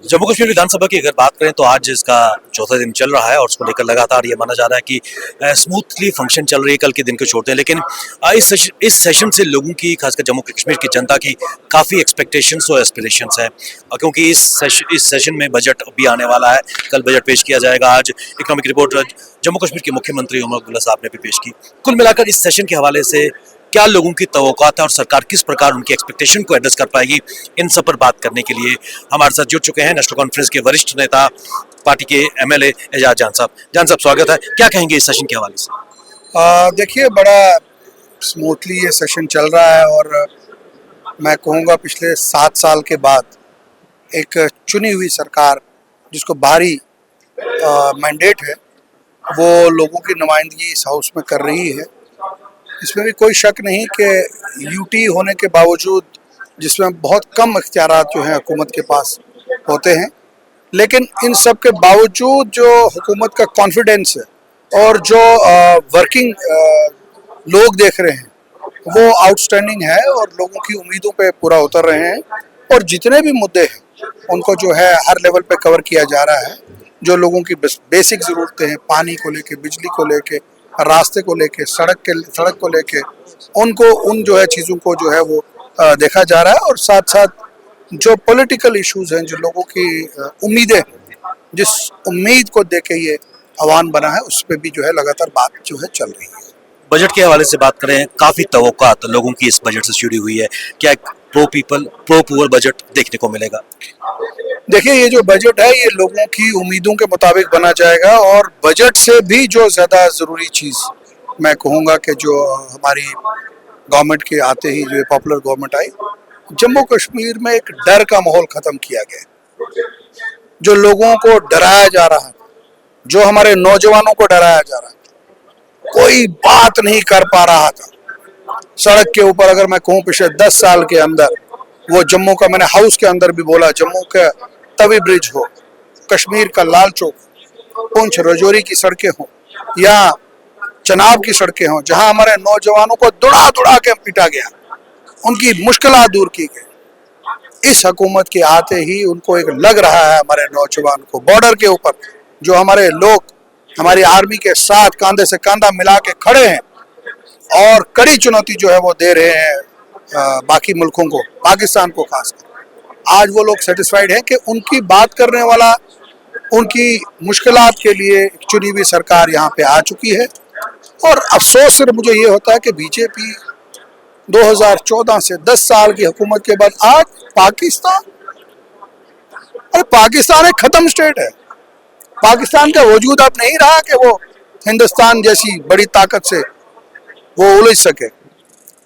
जम्मू कश्मीर विधानसभा की अगर बात करें तो आज इसका चौथा दिन चल रहा है और उसको लेकर लगातार ये माना जा रहा है कि स्मूथली फंक्शन चल रही है, कल के दिन को छोड़ते हैं। लेकिन इस सेशन से लोगों की, खासकर जम्मू कश्मीर की जनता की काफ़ी एक्सपेक्टेशंस और एस्पिरेशंस हैं, क्योंकि इस सेशन में बजट भी आने वाला है। कल बजट पेश किया जाएगा। आज इकोनॉमिक रिपोर्ट जम्मू कश्मीर के मुख्यमंत्री उमर अब्दुल्ला साहब ने भी पेश की। कुल मिलाकर इस सेशन के हवाले से क्या लोगों की तवक्कुआत है और सरकार किस प्रकार उनकी एक्सपेक्टेशन को एड्रेस कर पाएगी, इन सब पर बात करने के लिए हमारे साथ जुड़ चुके हैं नेशनल कॉन्फ्रेंस के वरिष्ठ नेता, पार्टी के एमएलए एजाज जान साहब। जान साहब, स्वागत है। क्या कहेंगे इस सेशन के हवाले से? देखिए, बड़ा स्मूथली ये सेशन चल रहा है और मैं कहूँगा पिछले 7 साल के बाद एक चुनी हुई सरकार जिसको भारी मैंडेट है, वो लोगों की नुमाइंदगी इस हाउस में कर रही है। इसमें भी कोई शक नहीं कि यूटी होने के बावजूद, जिसमें बहुत कम इख्तियारात जो हैं हुकूमत के पास होते हैं, लेकिन इन सब के बावजूद जो हुकूमत का कॉन्फिडेंस है और जो वर्किंग लोग देख रहे हैं वो आउटस्टैंडिंग है और लोगों की उम्मीदों पे पूरा उतर रहे हैं। और जितने भी मुद्दे हैं उनको जो है हर लेवल पे कवर किया जा रहा है। जो लोगों की बेसिक ज़रूरतें हैं, पानी को लेके, बिजली को लेके, रास्ते को लेके, सड़क को लेके, उनको उन जो है चीज़ों को जो है वो देखा जा रहा है। और साथ साथ जो पॉलिटिकल इश्यूज हैं, जो लोगों की उम्मीदें, जिस उम्मीद को देख के ये आह्वान बना है, उस पर भी जो है लगातार बात जो है चल रही है। बजट के हवाले से बात करें, काफ़ी तवक्कुआत लोगों की इस बजट से जुड़ी हुई है। क्या एक प्रो पुअर बजट देखने को मिलेगा? देखिए, ये जो बजट है ये लोगों की उम्मीदों के मुताबिक बना जाएगा। और बजट से भी जो ज़्यादा ज़रूरी चीज़ मैं कहूँगा कि जो हमारी गवर्नमेंट के आते ही जो पॉपुलर गवर्नमेंट आई, जम्मू कश्मीर में एक डर का माहौल ख़त्म किया गया। जो लोगों को डराया जा रहा था, जो हमारे नौजवानों को डराया जा रहा था, कोई बात नहीं कर पा रहा था सड़क के ऊपर। अगर मैं कहूँ पिछले 10 साल के अंदर, वो जम्मू का, मैंने हाउस के अंदर भी बोला, जम्मू का तवी ब्रिज हो, कश्मीर का लाल चौक, पुंछ रजौरी की सड़कें हों या चनाब की सड़कें हों, जहां हमारे नौजवानों को दुड़ा दुड़ा के पीटा गया, उनकी मुश्किलात दूर की गई। इस हुकूमत के आते ही उनको एक लग रहा है, हमारे नौजवान को बॉर्डर के ऊपर जो हमारे लोग हमारी आर्मी के साथ कांधे से कांधा मिला के खड़े हैं और कड़ी चुनौती जो है वो दे रहे हैं बाकी मुल्कों को, पाकिस्तान को खासकर। आज वो लोग सेटिस्फाइड हैं कि उनकी बात करने वाला, उनकी मुश्किलात के लिए चुनी हुई सरकार यहाँ पे आ चुकी है। और अफसोस सिर्फ मुझे ये होता है कि बीजेपी 2014 से 10 साल की हुकूमत के बाद आज पाकिस्तान, अरे पाकिस्तान एक खत्म स्टेट है। पाकिस्तान का वजूद अब नहीं रहा कि वो हिंदुस्तान जैसी बड़ी ताकत से वो उलझ सके।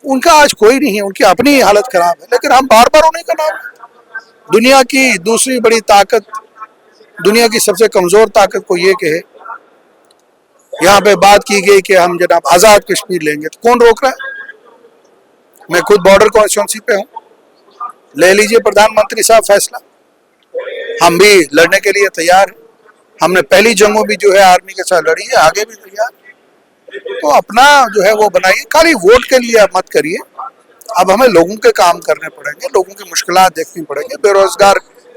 उनका आज कोई नहीं है, उनकी अपनी हालत खराब है। लेकिन हम बार बार उन्हीं का नाम, दुनिया की दूसरी बड़ी ताकत, दुनिया की सबसे कमजोर ताकत को ये कहे। यहाँ पे बात की गई कि हम जनाब आज़ाद कश्मीर लेंगे, तो कौन रोक रहा है? मैं खुद बॉर्डर कॉन्स्टिट्यूंसी पे हूँ, ले लीजिए प्रधानमंत्री साहब फैसला। हम भी लड़ने के लिए तैयार हैं। हमने पहली जंगों भी जो है आर्मी के साथ लड़ी है, आगे भी तैयार। तो अपना जो है वो बनाइए, खाली वोट के लिए आप मत करिए। अब हमें लोगों के काम करने पड़ेंगे, लोगों की मुश्किलात देखनी पड़ेंगे।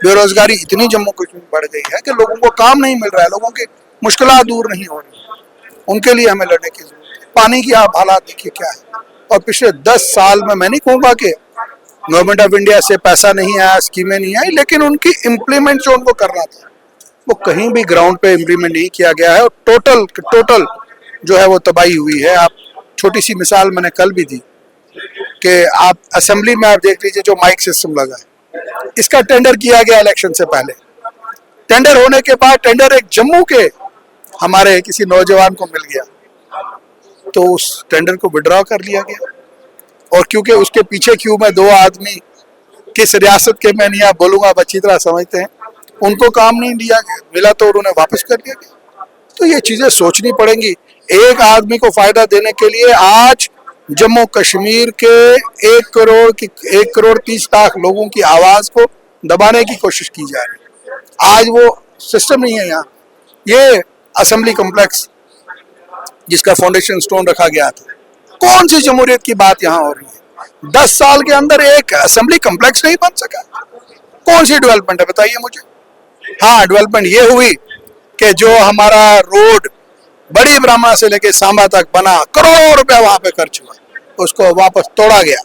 बेरोजगारी इतनी जम्मू कश्मीर बढ़ गई है कि लोगों को काम नहीं मिल रहा है, लोगों की मुश्किलात दूर नहीं हो रही। उनके लिए हमें लड़ने की जरूरत है। पानी की आप हालात देखिए क्या है। और पिछले 10 साल में मैं नहीं कहूँगा कि गवर्नमेंट ऑफ इंडिया से पैसा नहीं आया, स्कीमें नहीं आई, लेकिन उनकी इम्प्लीमेंट जो उनको करना था वो कहीं भी ग्राउंड पे इम्प्लीमेंट नहीं किया गया है। और टोटल जो है वो तबाही हुई है। आप छोटी सी मिसाल मैंने कल भी दी कि आप असेंबली में आप देख लीजिए, जो माइक सिस्टम लगा है, इसका टेंडर किया गया इलेक्शन से पहले। टेंडर होने के बाद टेंडर एक जम्मू के हमारे किसी नौजवान को मिल गया, तो उस टेंडर को विड्रॉ कर लिया गया। और क्योंकि उसके पीछे क्यों में 2 आदमी किस रियासत के, मैं नहीं आप बोलूँगा, आप अच्छी तरह समझते हैं, उनको काम नहीं दिया गया, मिला तो उन्होंने वापस कर दिया गया। तो ये चीज़ें सोचनी पड़ेंगी। एक आदमी को फायदा देने के लिए आज जम्मू कश्मीर के 1 करोड़ 30 लाख लोगों की आवाज़ को दबाने की कोशिश की जा रही है। आज वो सिस्टम नहीं है यहाँ। ये असेंबली कॉम्प्लेक्स जिसका फाउंडेशन स्टोन रखा गया था, कौन सी जमहूरियत की बात यहाँ हो रही है? 10 साल के अंदर एक असेंबली कॉम्प्लेक्स नहीं बन सका। कौन सी डेवलपमेंट है बताइए मुझे? हाँ, डेवलपमेंट ये हुई कि जो हमारा रोड बड़ी ब्राह्मणा से लेके सांबा तक बना, करोड़ों रुपया वहां पे खर्च हुआ, उसको वापस तोड़ा गया,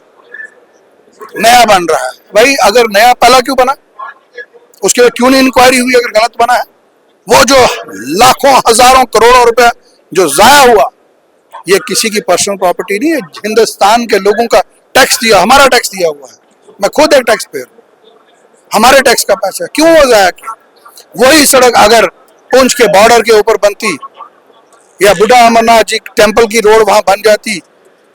नया बन रहा है। भाई अगर नया पहला क्यों बना, उसके लिए क्यों नहीं इंक्वायरी हुई अगर गलत बना है? वो जो लाखों हजारों करोड़ों रुपया जो जाया हुआ, ये किसी की पर्सनल प्रॉपर्टी नहीं है, हिंदुस्तान के लोगों का टैक्स दिया, हमारा टैक्स दिया हुआ है। मैं खुद एक टैक्स पेयर हूं, हमारे टैक्स का पैसा क्यों वो जाया किया? वही सड़क अगर पुंछ के बॉर्डर के ऊपर बनती या बुढ़ा अमरनाथ जी टेम्पल की रोड वहां बन जाती,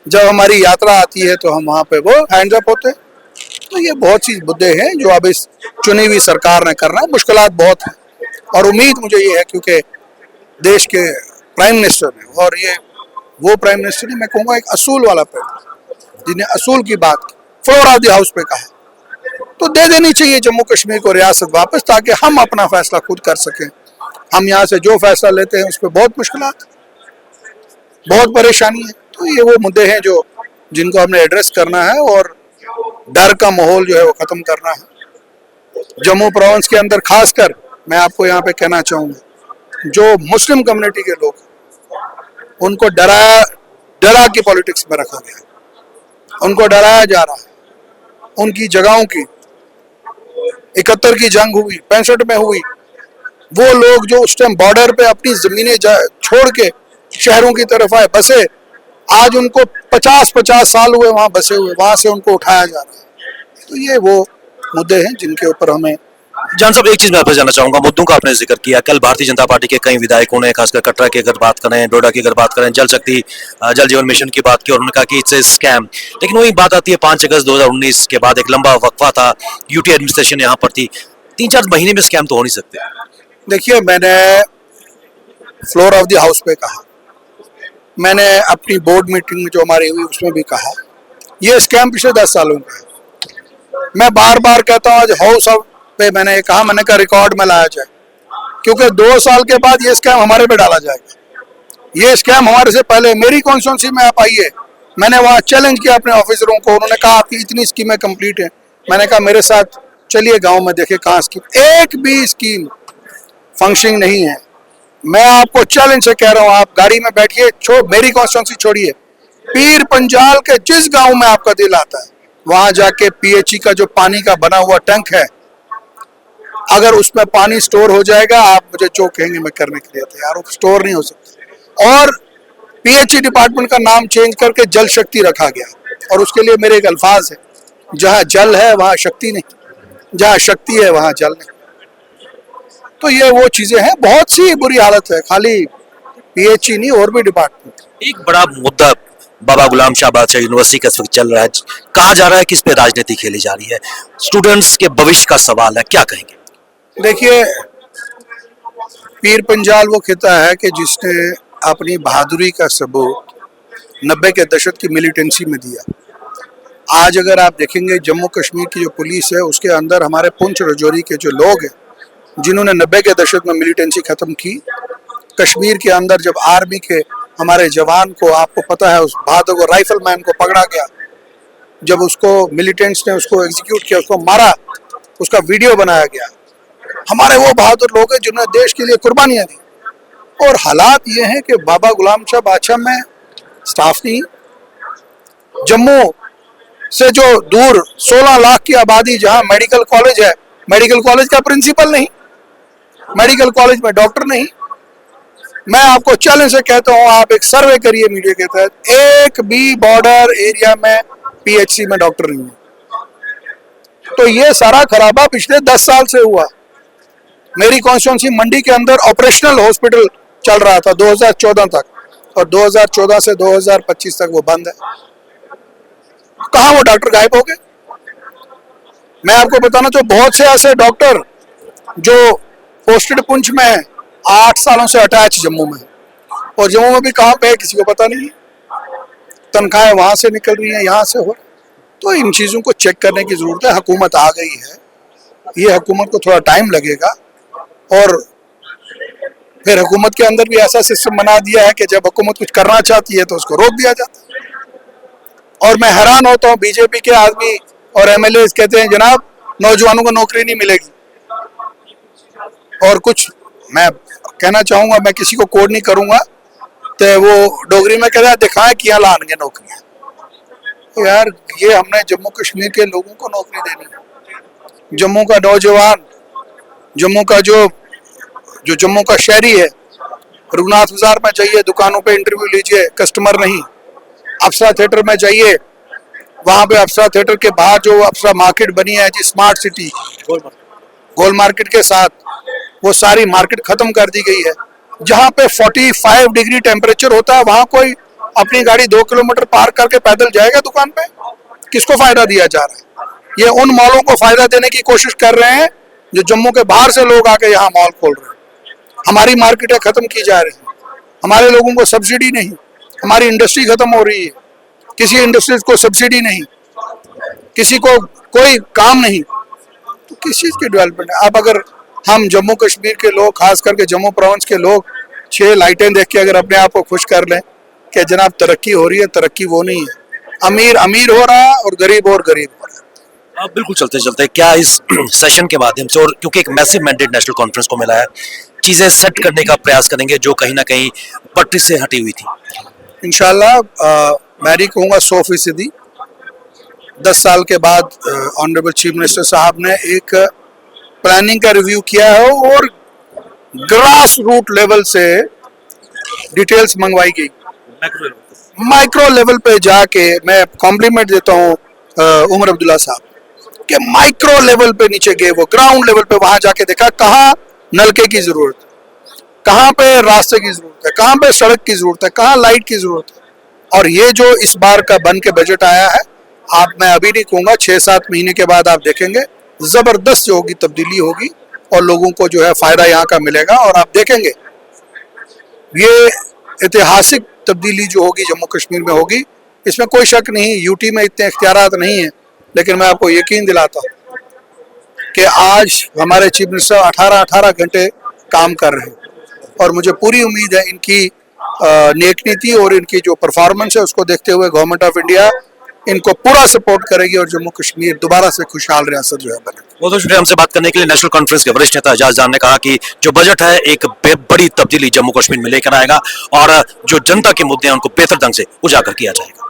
जब हमारी यात्रा आती है तो हम वहां पे वो हैंड्स अप होते। तो ये बहुत सी मुद्दे हैं जो अब इस चुनी हुई सरकार ने करना है। मुश्किलात बहुत है और उम्मीद मुझे ये है क्योंकि देश के प्राइम मिनिस्टर ने, और ये वो प्राइम मिनिस्टर नहीं, मैं कहूँगा एक असूल वाला प्राइम, जिन्हें असूल की बात की, फ्लोर ऑफ द हाउस पे कहा, तो दे देनी चाहिए जम्मू कश्मीर को रियासत वापस, ताकि हम अपना फैसला खुद कर सकें। हम यहाँ से जो फैसला लेते हैं उस पर बहुत मुश्किलात, बहुत परेशानी है। तो ये वो मुद्दे हैं जो जिनको हमने एड्रेस करना है और डर का माहौल जो है वो खत्म करना है। जम्मू प्रोविंस के अंदर खासकर मैं आपको यहाँ पे कहना चाहूंगा, जो मुस्लिम कम्युनिटी के लोग उनको डरा के पॉलिटिक्स में रखा गया, उनको डराया जा रहा है। उनकी जगहों की 71 की जंग हुई, 65 में हुई, वो लोग जो उस टाइम बॉर्डर पे अपनी जमीनें छोड़ के शहरों की तरफ आए, बसे, आज उनको 50-50 साल हुए वहां बसे हुए, वहां से उनको उठाया जा रहा है। तो ये वो मुद्दे हैं जिनके ऊपर हमें। जान साहब, एक चीज मैं आपसे जानना चाहूंगा, मुद्दों का आपने जिक्र किया। कल भारतीय जनता पार्टी के कई विधायकों ने, खासकर कटरा की अगर बात करें, डोडा की अगर बात करें, जल शक्ति जल जीवन मिशन की बात की और उन्होंने कहा कि इट्स ए स्कैम। लेकिन वही बात आती है 5 अगस्त 2019 के बाद एक लंबा वक्फा था, यूटी एडमिनिस्ट्रेशन यहाँ पर थी, 3-4 महीने में स्कैम तो हो नहीं सकते। देखिए, मैंने फ्लोर ऑफ द हाउस पे कहा, मैंने अपनी बोर्ड मीटिंग में जो हमारी हुई उसमें भी कहा, ये स्कैम पिछले 10 सालों का है। मैं बार बार कहता हूँ, आज हाउस पे मैंने कहा, मैंने कहा रिकॉर्ड में लाया जाए, क्योंकि 2 साल के बाद ये स्कैम हमारे पे डाला जाएगा। ये स्कैम हमारे से पहले मेरी कॉन्स्टिट्यूंसी में आप आइए, मैंने वहाँ चैलेंज किया अपने ऑफिसरों को, उन्होंने कहा आपकी इतनी स्कीमें कंप्लीट हैं। मैंने कहा मेरे साथ चलिए गाँव में देखे कहाँ स्कीम, एक भी स्कीम फंक्शनिंग नहीं है। मैं आपको चैलेंज से कह रहा हूँ, आप गाड़ी में बैठिए, मेरी कॉन्स्टिट्यूंसी छोड़िए, पीर पंजाल के जिस गांव में आपका दिल आता है वहां जाके पीएचई का जो पानी का बना हुआ टैंक है, अगर उसमें पानी स्टोर हो जाएगा, आप मुझे जो कहेंगे मैं करने के लिए तैयार हूँ। स्टोर नहीं हो सकता। और पीएचई डिपार्टमेंट का नाम चेंज करके जल शक्ति रखा गया, और उसके लिए मेरे एक अल्फाज है, जहाँ जल है वहां शक्ति नहीं, जहाँ शक्ति है वहां जल नहीं। तो ये वो चीजें हैं, बहुत सी बुरी हालत है, खाली पीएचई नहीं और भी डिपार्टमेंट। एक बड़ा मुद्दा बाबा गुलाम शाह बादशाह यूनिवर्सिटी का इस वक्त चल रहा है, कहा जा रहा है कि इस पे राजनीति खेली जा रही है, स्टूडेंट्स के भविष्य का सवाल है, क्या कहेंगे? देखिए, पीर पंजाल वो कहता है कि जिसने अपनी बहादुरी का सबूत 90 के दशक की मिलिटेंसी में दिया। आज अगर आप देखेंगे जम्मू कश्मीर की जो पुलिस है, उसके अंदर हमारे पुंछ रजौरी के जो लोग हैं जिन्होंने 90 के दशक में मिलिटेंसी खत्म की, कश्मीर के अंदर जब आर्मी के हमारे जवान को, आपको पता है उस बहादुर को, राइफलमैन को पकड़ा गया, जब उसको मिलिटेंट्स ने उसको एग्जीक्यूट किया, उसको मारा, उसका वीडियो बनाया गया। हमारे वो बहादुर लोग हैं जिन्होंने देश के लिए कुर्बानियां दी। और हालात ये हैं कि बाबा गुलाम शाह बादशाह में स्टाफ नहीं, जम्मू से जो दूर 16 लाख की आबादी जहां मेडिकल कॉलेज है, मेडिकल कॉलेज का प्रिंसिपल नहीं, मेडिकल कॉलेज में डॉक्टर नहीं। मैं आपको चैलेंज से कहता हूं, आप एक सर्वे करिए मीडिया के तहत, एक भी बॉर्डर एरिया में पीएचसी में डॉक्टर नहीं है। तो ये सारा खराबा पिछले 10 साल से हुआ। मेरी कॉन्स्टिट्यूंसी मंडी के अंदर ऑपरेशनल हॉस्पिटल चल रहा था 2014 तक, और 2014 से 2025 तक वो बंद है। कहां वो डॉक्टर गायब हो गए? मैं आपको बताना चाहूँ, बहुत से ऐसे डॉक्टर जो पोस्टेड पुंछ में है, 8 सालों से अटैच जम्मू में, और जम्मू में भी कहाँ पे है किसी को पता नहीं है। तनख्वाहें वहां से निकल रही हैं, यहाँ से हो। तो इन चीजों को चेक करने की जरूरत है। हुकूमत आ गई है, ये हुकूमत को थोड़ा टाइम लगेगा, और फिर हुकूमत के अंदर भी ऐसा सिस्टम बना दिया है कि जब हुकूमत कुछ करना चाहती है तो उसको रोक दिया जाता है। और मैं हैरान होता हूँ, बीजेपी के आदमी और एमएलए कहते हैं जनाब नौजवानों को नौकरी नहीं मिलेगी। और कुछ मैं कहना चाहूंगा, मैं किसी को कोड नहीं करूंगा, तो वो डोगरी में कह रहा दिखाए किया लानगे नौकरियां। तो यार ये हमने जम्मू कश्मीर के लोगों को नौकरी देनी है। जम्मू का नौजवान, जम्मू का जो जम्मू का शहरी है, रघुनाथ बाजार में जाइए, दुकानों पे इंटरव्यू लीजिए, कस्टमर नहीं। अप्सरा थिएटर में जाइए, वहां पे अप्सरा थिएटर के बाहर जो अप्सरा मार्केट बनी है जी, स्मार्ट सिटी गोल मार्केट के साथ, वो सारी मार्केट खत्म कर दी गई है। जहां पे 45 डिग्री टेम्परेचर होता है, वहां कोई अपनी गाड़ी 2 किलोमीटर पार करके पैदल जाएगा दुकान पे? किसको फायदा दिया जा रहा है? ये उन मॉलों को फायदा देने की कोशिश कर रहे हैं जो जम्मू के बाहर से लोग आके यहाँ मॉल खोल रहे हैं। हमारी मार्केटें खत्म की जा रही हैं, हमारे लोगों को सब्सिडी नहीं, हमारी इंडस्ट्री खत्म हो रही है, किसी इंडस्ट्रीज को सब्सिडी नहीं, किसी को कोई काम नहीं, तो किस चीज की डेवलपमेंट है? अब अगर हम जम्मू कश्मीर के लोग, खास करके जम्मू प्रोविंस के लोग 6 लाइटें देख के अगर अपने आप को खुश कर लें कि जनाब तरक्की हो रही है, तरक्की वो नहीं है। अमीर अमीर हो रहा है और गरीब हो रहा है। बिल्कुल, चलते चलते क्या इस सेशन के माध्यम से, और क्योंकि एक मैसिव मैंडेट नेशनल कॉन्फ्रेंस को मिला है, चीजें सेट करने का प्रयास करेंगे जो कहीं ना कहीं पटरी से हटी हुई थी? इंशाल्लाह मैं नहीं कहूँगा 100%। 10 साल के बाद ऑनरेबल चीफ मिनिस्टर साहब ने एक प्लानिंग का रिव्यू किया है और ग्रास रूट लेवल से डिटेल्स मंगवाई गई। माइक्रो लेवल पे जाके मैं कॉम्प्लीमेंट देता हूँ उमर अब्दुल्ला साहब कि माइक्रो लेवल पे नीचे गए, वो ग्राउंड लेवल पे वहां जाके देखा कहाँ नलके की जरूरत है, कहाँ पे रास्ते की जरूरत है, कहाँ पे सड़क की जरूरत है, कहाँ लाइट की जरूरत है। और ये जो इस बार का बन के बजट आया है, आप मैं अभी नहीं कहूँगा, 6-7 महीने के बाद आप देखेंगे जबरदस्त जो होगी तब्दीली होगी और लोगों को जो है फायदा यहाँ का मिलेगा। और आप देखेंगे ये ऐतिहासिक तब्दीली जो होगी जम्मू कश्मीर में होगी, इसमें कोई शक नहीं। यूटी में इतने इख्तियारात नहीं है, लेकिन मैं आपको यकीन दिलाता हूँ कि आज हमारे चीफ मिनिस्टर 18 घंटे काम कर रहे हैं और मुझे पूरी उम्मीद है इनकी नेक नीति और इनकी जो परफॉर्मेंस है उसको देखते हुए गवर्नमेंट ऑफ इंडिया इनको पूरा सपोर्ट करेगी और जम्मू कश्मीर दोबारा से खुशहाल रियासत जो है बने। बहुत शुक्रिया हमसे बात करने के लिए। नेशनल कॉन्फ्रेंस के वरिष्ठ नेता एजाज जान ने कहा कि जो बजट है एक बड़ी तब्दीली जम्मू कश्मीर में लेकर आएगा और जो जनता के मुद्दे हैं उनको बेहतर ढंग से उजागर किया जाएगा।